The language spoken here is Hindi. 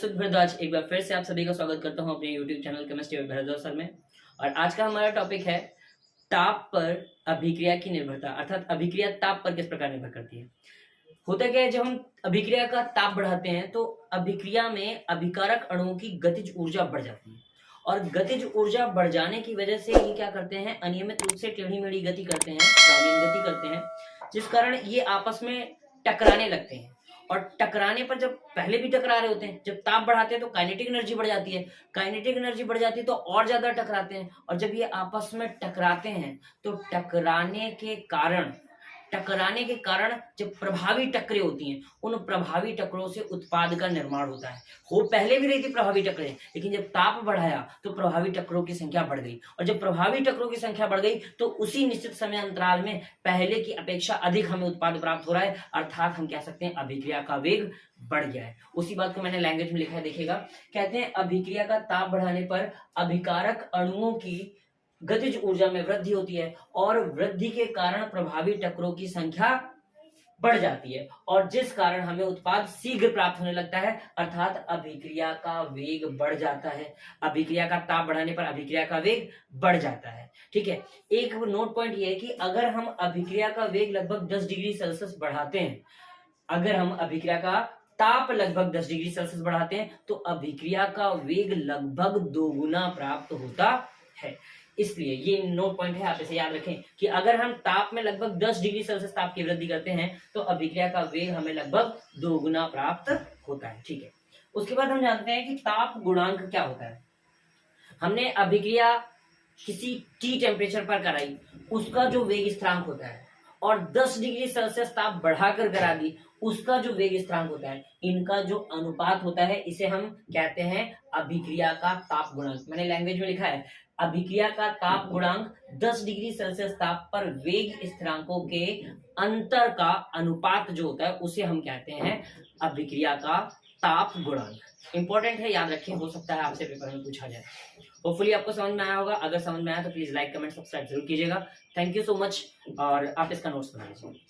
सुध भारद्वाज एक बार फिर से आप सभी का स्वागत करता हूं अपने YouTube channel chemistry with Bhardwaj sir में। और आज का हमारा टॉपिक है ताप पर अभिक्रिया की निर्भरता, अर्थात अभिक्रिया ताप पर किस प्रकार निर्भर करती है। होता क्या है, जब हम अभिक्रिया का ताप बढ़ाते हैं तो अभिक्रिया में अभिकारक अणुओं की गतिज ऊर्जा बढ़ जाती है और गतिज ऊर्जा बढ़ जाने की वजह से ये क्या करते हैं, अनियमित रूप से टेढ़ी मेढ़ी गति करते हैं, दामिनी गति करते हैं, जिस कारण ये आपस में टकराने लगते हैं। और टकराने पर जब पहले भी टकरा रहे होते हैं, जब ताप बढ़ाते हैं तो काइनेटिक एनर्जी बढ़ जाती है, काइनेटिक एनर्जी बढ़ जाती है तो और ज्यादा टकराते हैं। और जब ये आपस में टकराते हैं तो टकराने के कारण जब प्रभावी टक्करें होती हैं, उन प्रभावी टक्करों से उत्पाद का निर्माण होता है। हो पहले भी रही थी प्रभावी टक्करें, लेकिन जब ताप बढ़ाया तो प्रभावी टक्करों की संख्या बढ़ गई, और जब प्रभावी टक्करों की संख्या बढ़ गई तो उसी निश्चित समय अंतराल में पहले की अपेक्षा अधिक हमें उत्पाद प्राप्त हो रहा है, अर्थात हम कह सकते हैं अभिक्रिया का वेग बढ़ गया है। उसी बात को मैंने लैंग्वेज में लिखा है, देखिएगा। कहते हैं अभिक्रिया का ताप बढ़ाने पर अभिकारक अणुओं की गतिज ऊर्जा में वृद्धि होती है और वृद्धि के कारण प्रभावी टक्करों की संख्या बढ़ जाती है, और जिस कारण हमें उत्पाद शीघ्र प्राप्त होने लगता है, अर्थात अभिक्रिया का वेग बढ़ जाता है। अभिक्रिया का ताप बढ़ाने पर अभिक्रिया का वेग बढ़ जाता है। ठीक है, एक नोट पॉइंट ये है कि अगर हम अभिक्रिया का वेग लगभग 10 डिग्री सेल्सियस बढ़ाते हैं, अगर हम अभिक्रिया का ताप लगभग 10 डिग्री सेल्सियस बढ़ाते हैं तो अभिक्रिया का वेग लगभग दोगुना प्राप्त होता है। इसलिए ये नोट पॉइंट है, आप इसे याद रखें कि अगर हम ताप में लगभग 10 डिग्री सेल्सियस ताप की वृद्धि करते हैं तो अभिक्रिया का वेग हमें लगभग दोगुना प्राप्त होता है। ठीक है, उसके बाद हम जानते हैं कि ताप गुणांक क्या होता है। हमने अभिक्रिया किसी T टेम्परेचर पर कराई, उसका जो वेग स्थिरांक होता है, और 10 डिग्री सेल्सियस ताप बढ़ाकर करा दी, उसका जो वेग स्थिरांक होता है, इनका जो अनुपात होता है, इसे हम कहते हैं अभिक्रिया का ताप गुणांक। मैंने लैंग्वेज में लिखा है, अभिक्रिया का ताप गुणांक 10 डिग्री सेल्सियस ताप पर वेग स्थिरांकों के अंतर का अनुपात जो होता है, उसे हम कहते हैं अभिक्रिया का ताप गुणांक। इंपॉर्टेंट है, याद रखें, हो सकता है आपसे पेपर में पूछा जाए। होपफुली आपको समझ में आया होगा। अगर समझ में आया तो प्लीज लाइक कमेंट सब्सक्राइब जरूर कीजिएगा। थैंक यू सो मच, और आप इसका नोट्स बना लीजिए।